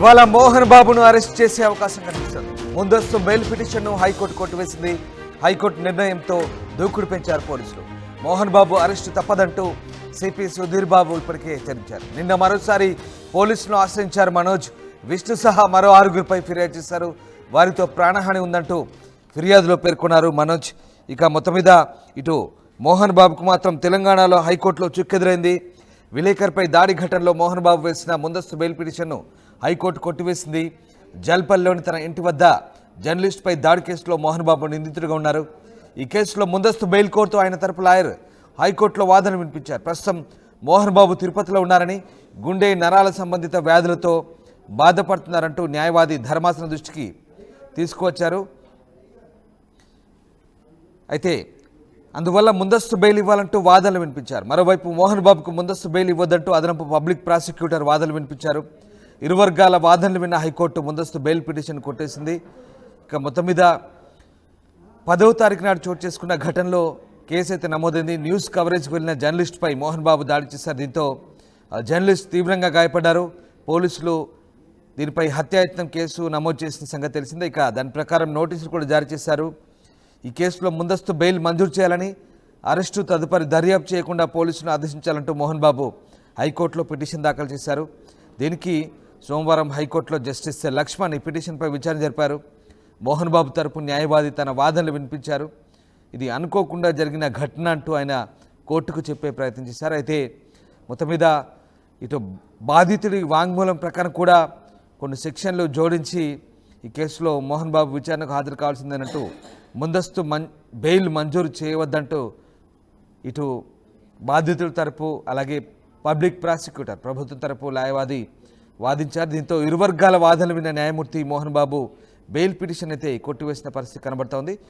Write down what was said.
ఇవాళ మోహన్ బాబును అరెస్ట్ చేసే అవకాశం కనిపిస్తుంది. ముందస్తు బెయిల్ పిటిషన్ను హైకోర్టు కొట్టివేసింది. హైకోర్టు నిర్ణయంతో దూకుడు పెంచారు పోలీసులు. మోహన్ బాబు అరెస్టు తప్పదంటూ సిపి సుధీర్ బాబు ఇప్పటికే హెచ్చరించారు. నిన్న మరోసారి పోలీసులను ఆశ్రయించారు మనోజ్. విష్ణు సహా మరో 6గురిపై ఫిర్యాదు చేశారు. వారితో ప్రాణహాని ఉందంటూ ఫిర్యాదులో పేర్కొన్నారు మనోజ్. ఇక మొత్తం మీద ఇటు మోహన్ బాబుకు మాత్రం తెలంగాణలో హైకోర్టులో చుక్కెదురైంది. విలేకరుపై దాడి ఘటనలో మోహన్ బాబు వేసిన ముందస్తు బెయిల్ పిటిషన్ను హైకోర్టు కొట్టివేసింది. జల్పల్లిలోని తన ఇంటి వద్ద జర్నలిస్టుపై దాడి కేసులో మోహన్ బాబు నిందితుడిగా ఉన్నారు. ఈ కేసులో ముందస్తు బెయిల్ కోరుతూ ఆయన తరపు లాయర్ హైకోర్టులో వాదన వినిపించారు. ప్రస్తుతం మోహన్ బాబు తిరుపతిలో ఉన్నారని, గుండె నరాల సంబంధిత వ్యాధులతో బాధపడుతున్నారంటూ న్యాయవాది ధర్మాసనం దృష్టికి తీసుకువచ్చారు. అయితే అందువల్ల ముందస్తు బెయిల్ ఇవ్వాలంటూ వాదనలు వినిపించారు. మరోవైపు మోహన్ బాబుకు ముందస్తు బెయిల్ ఇవ్వద్దంటూ అదనపు పబ్లిక్ ప్రాసిక్యూటర్ వాదనలు వినిపించారు. ఇరు వర్గాల వాదనలు విన్న హైకోర్టు ముందస్తు బెయిల్ పిటిషన్ కొట్టేసింది. ఇక మొత్తం మీద 10వ తారీఖు నాడు చోటు చేసుకున్న ఘటనలో కేసు అయితే నమోదైంది. న్యూస్ కవరేజ్కి వెళ్ళిన జర్నలిస్టుపై మోహన్ బాబు దాడి చేశారు. దీంతో జర్నలిస్ట్ తీవ్రంగా గాయపడ్డారు. పోలీసులు దీనిపై హత్యాయత్నం కేసు నమోదు చేసిన సంగతి తెలిసిందే. ఇక దాని ప్రకారం నోటీసులు కూడా జారీ చేశారు. ఈ కేసులో ముందస్తు బెయిల్ మంజూరు చేయాలని, అరెస్టు తదుపరి దర్యాప్తు చేయకుండా పోలీసులను ఆదేశించాలంటూ మోహన్ బాబు హైకోర్టులో పిటిషన్ దాఖలు చేశారు. దీనికి సోమవారం హైకోర్టులో జస్టిస్ లక్ష్మణ్ ఈ పిటిషన్పై విచారణ జరిపారు. మోహన్ బాబు తరపు న్యాయవాది తన వాదనలు వినిపించారు. ఇది అనుకోకుండా జరిగిన ఘటన అంటూ ఆయన కోర్టుకు చెప్పే ప్రయత్నం చేశారు. అయితే మొత్తం మీద ఇటు బాధితుడి వాంగ్మూలం ప్రకారం కూడా కొన్ని సెక్షన్లు జోడించి ఈ కేసులో మోహన్ బాబు విచారణకు హాజరు కావాల్సిందేనంటూ ముందస్తు బెయిల్ మంజూరు చేయవద్దంటూ ఇటు బాధితుల తరపు అలాగే పబ్లిక్ ప్రాసిక్యూటర్ ప్రభుత్వం తరపు న్యాయవాది వాదించారు. దీంతో ఇరు వర్గాల వాదనలు విన్న న్యాయమూర్తి మోహన్ బాబు బెయిల్ పిటిషన్ అయితే కొట్టివేసిన పరిస్థితి కనబడుతోంది.